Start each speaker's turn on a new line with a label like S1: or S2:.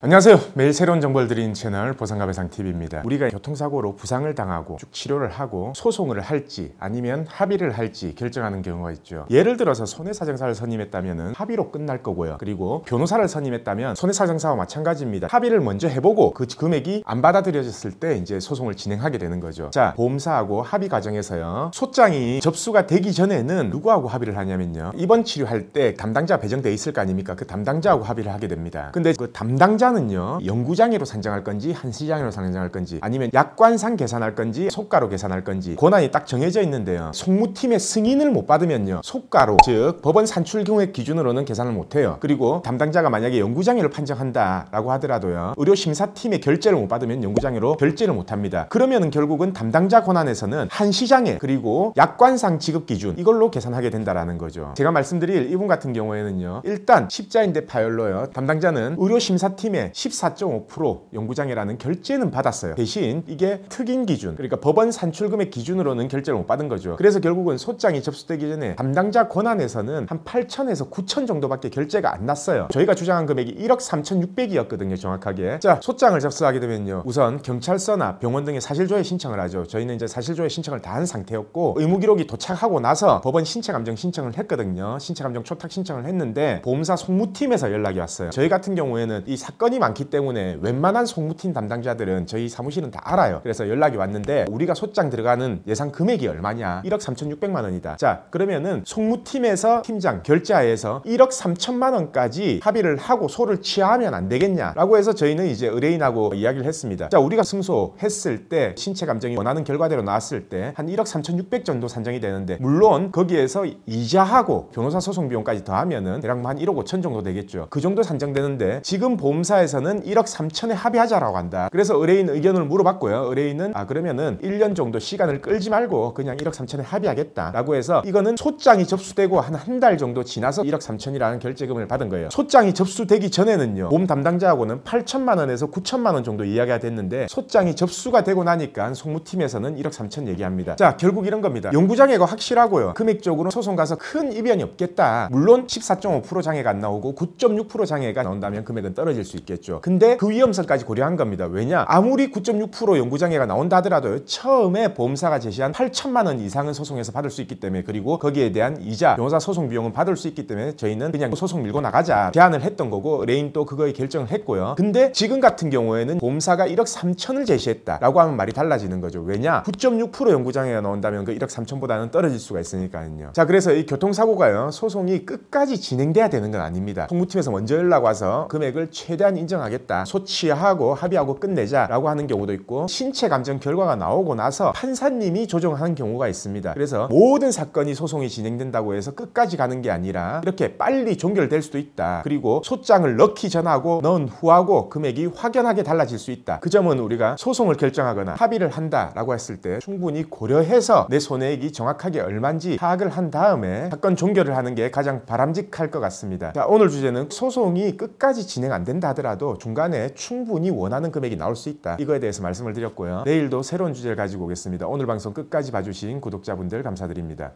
S1: 안녕하세요. 매일 새로운 정보를 드리는 채널 보상가배상TV입니다. 우리가 교통사고로 부상을 당하고 쭉 치료를 하고 소송을 할지 아니면 합의를 할지 결정하는 경우가 있죠. 예를 들어서 손해사정사를 선임했다면 합의로 끝날 거고요. 그리고 변호사를 선임했다면 손해사정사와 마찬가지입니다. 합의를 먼저 해보고 그 금액이 안 받아들여졌을 때 이제 소송을 진행하게 되는 거죠. 자, 보험사하고 합의 과정에서요. 소장이 접수가 되기 전에는 누구하고 합의를 하냐면요. 입원 치료할 때 담당자 배정돼 있을 거 아닙니까? 그 담당자하고 합의를 하게 됩니다. 근데 그 담당자는 연구장애로 산정할 건지 한시장애로 산정할 건지 아니면 약관상 계산할 건지 속가로 계산할 건지 권한이 딱 정해져 있는데요. 송무팀의 승인을 못 받으면요. 속가로 즉 법원 산출금액 기준으로는 계산을 못해요. 그리고 담당자가 만약에 연구장애를 판정한다라고 하더라도요. 의료심사팀의 결재를 못 받으면 연구장애로 결재를 못합니다. 그러면은 결국은 담당자 권한에서는 한시장애 그리고 약관상 지급 기준 이걸로 계산하게 된다라는 거죠. 제가 말씀드릴 이분 같은 경우에는요. 일단 십자인대 파열로요. 담당자는 의료심사팀의 14.5% 연구장애라는 결재는 받았어요. 대신 이게 특인 기준, 그러니까 법원 산출금액 기준으로는 결재를 못 받은 거죠. 그래서 결국은 소장이 접수되기 전에 담당자 권한에서는 한 8천에서 9천 정도밖에 결재가 안 났어요. 저희가 주장한 금액이 1억 3,600이었거든요. 정확하게. 자, 소장을 접수하게 되면요. 우선 경찰서나 병원 등에 사실조회 신청을 하죠. 저희는 이제 사실조회 신청을 다 한 상태였고 의무기록이 도착하고 나서 법원 신체감정 신청을 했거든요. 신체감정 초탁 신청을 했는데 보험사 송무팀에서 연락이 왔어요. 저희 같은 경우에는 이 사건이 많기 때문에 웬만한 송무팀 담당자들은 저희 사무실은 다 알아요. 그래서 연락이 왔는데 우리가 소장 들어가는 예상 금액이 얼마냐? 1억 3,600만 원이다. 자, 그러면은 송무팀에서 팀장 결제하에서 1억 3천만 원까지 합의를 하고 소를 취하하면 안 되겠냐라고 해서 저희는 이제 의뢰인하고 이야기를 했습니다. 자, 우리가 승소했을 때 신체 감정이 원하는 결과대로 나왔을 때 한 1억 3,600 정도 산정이 되는데 물론 거기에서 이자하고 변호사 소송 비용까지 더하면은 대략 한 1억 5천 정도 되겠죠. 그 정도 산정되는데 지금 보험사에서는 1억 3천에 합의하자라고 한다. 그래서 의뢰인 의견을 물어봤고요. 의뢰인은 그러면은 1년 정도 시간을 끌지 말고 그냥 1억 3천에 합의하겠다라고 해서 이거는 소장이 접수되고 한 달 정도 지나서 1억 3천이라는 결제금을 받은 거예요. 소장이 접수되기 전에는요. 보험 담당자하고는 8천만 원에서 9천만 원 정도 이야기가 됐는데 소장이 접수가 되고 나니까 송무팀에서는 1억 3천 얘기합니다. 자, 결국 이런 겁니다. 연구장애가 확실하고요. 금액적으로 소송 가서 큰 이변이 없겠다. 물론 14.5% 장애가 안 나오고 9.6% 장애가 나온다면 금액은 떨어질 수 있겠죠. 근데 그 위험성까지 고려한 겁니다. 왜냐? 아무리 9.6% 연구장애가 나온다 하더라도 처음에 보험사가 제시한 8천만 원 이상은 소송에서 받을 수 있기 때문에 그리고 거기에 대한 이자, 변호사 소송 비용은 받을 수 있기 때문에 저희는 그냥 소송 밀고 나가자 제안을 했던 거고 의뢰인 또 그거에 결정을 했고요. 근데 지금 같은 경우에는 보험사가 1억 3천을 제시했다라고 하면 말이 달라지는 거죠. 왜냐? 9.6% 연구장애가 나온다면 그 1억 3천보다는 떨어질 수가 있으니까요. 자, 그래서 이 교통사고가요. 소송이 끝까지 진행돼야 되는 건 아닙니다. 송무팀에서 먼저 연락 와서 금액을 최대한 인정하겠다. 소취하고 합의하고 끝내자라고 하는 경우도 있고 신체 감정 결과가 나오고 나서 판사님이 조정하는 경우가 있습니다. 그래서 모든 사건이 소송이 진행된다고 해서 끝까지 가는 게 아니라 이렇게 빨리 종결될 수도 있다. 그리고 소장을 넣기 전하고 넣은 후하고 금액이 확연하게 달라질 수 있다. 그 점은 우리가 소송을 결정하거나 합의를 한다라고 했을 때 충분히 고려해서 내 손해액이 정확하게 얼마인지 파악을 한 다음에 사건 종결을 하는 게 가장 바람직할 것 같습니다. 자, 오늘 주제는 소송이 끝까지 진행 안 된다 하더라도 중간에 충분히 원하는 금액이 나올 수 있다. 이거에 대해서 말씀을 드렸고요. 내일도 새로운 주제를 가지고 오겠습니다. 오늘 방송 끝까지 봐주신 구독자분들 감사드립니다.